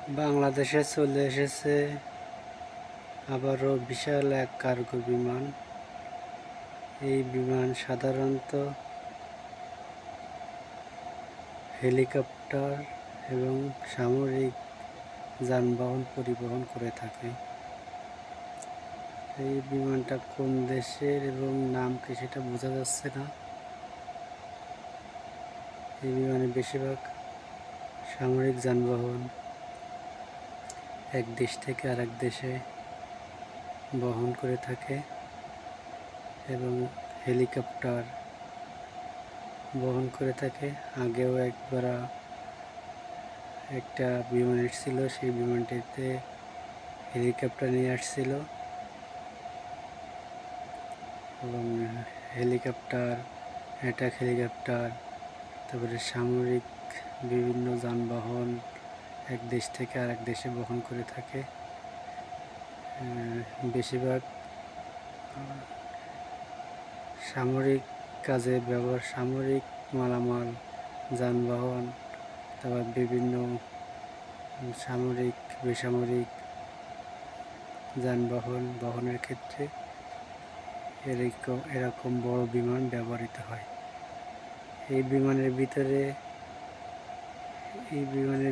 বাংলাদেশে চলে এসেছে আবারও বিশাল এক কার্গো বিমান। এই বিমান সাধারণত হেলিকপ্টার এবং সামরিক যানবাহন পরিবহন করে থাকে। এই বিমানটা কোন দেশের এবং নাম কি সেটা বোঝা যাচ্ছে না। এই বিমানে বেশিরভাগ সামরিক যানবাহন এক দেশ থেকে আরেক দেশে বহন করে থাকে এবং হেলিকপ্টার বহন করে থাকে। আগেও একবার একটা বিমান এসেছিল, সেই বিমানটিতে হেলিকপ্টার নিয়ে আসছিল এবং হেলিকপ্টার, অ্যাটাক হেলিকপ্টার, তারপরে সামরিক বিভিন্ন যানবাহন এক দেশ থেকে আরেক দেশে বহন করে থাকে। বেশিরভাগ সামরিক কাজে ব্যবহার, সামরিক মালামাল, যানবাহন, তারপর বিভিন্ন সামরিক বেসামরিক যানবাহন বহনের ক্ষেত্রে এরকম বড় বিমান ব্যবহৃত হয়। এই বিমানের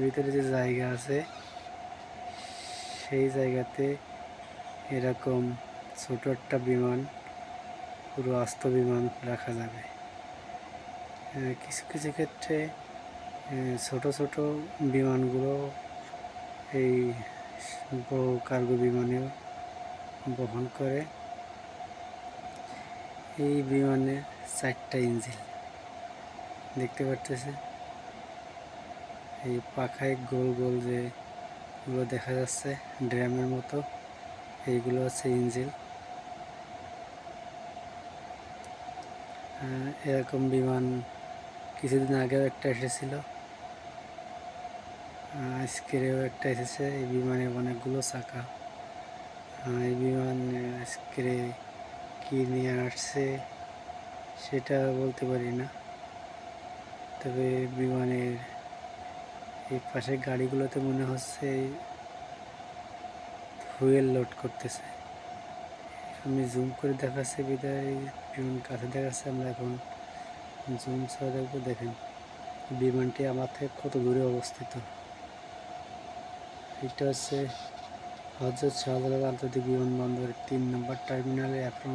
ভিতরে যে জায়গা আছে, সেই জায়গাতে এরকম ছোট একটা বিমান, পুরো আস্ত বিমান রাখা যাবে। কিছু কিছু ক্ষেত্রে ছোট ছোট বিমানগুলো এই বড় কার্গো বিমানেও বহন করে। এই বিমানের 4টা ইঞ্জিন দেখতে পারতেছে। এই পাখায় গোল গোল যেগুলো দেখা যাচ্ছে ড্রামের মতো, এইগুলো হচ্ছে ইঞ্জিন। এরকম বিমান কিছুদিন আগেও একটা এসেছিল, আজকেরও একটা এসেছে। এই বিমানে অনেকগুলো চাকা। এই বিমান আজকে কি নিয়ে আসছে সেটা বলতে পারি না, তবে বিমানের এই পাশের গাড়িগুলোতে মনে হচ্ছে ফুয়েল লোড করতেছে। আমি জুম করে দেখাচ্ছি বিদায় বিমান কাছে দেখাচ্ছে। আমরা এখন জুম ছাড়া দেখবো। দেখেন বিমানটি আমার থেকে কত দূরে অবস্থিত। এটা হচ্ছে হযরত শাহজালাল আন্তর্জাতিক বিমানবন্দরের 3 নম্বর টার্মিনালের অ্যাপ্রন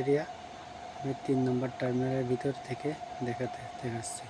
এরিয়া। আমি 3 নম্বর টার্মিনালের ভিতর থেকে দেখাচ্ছি।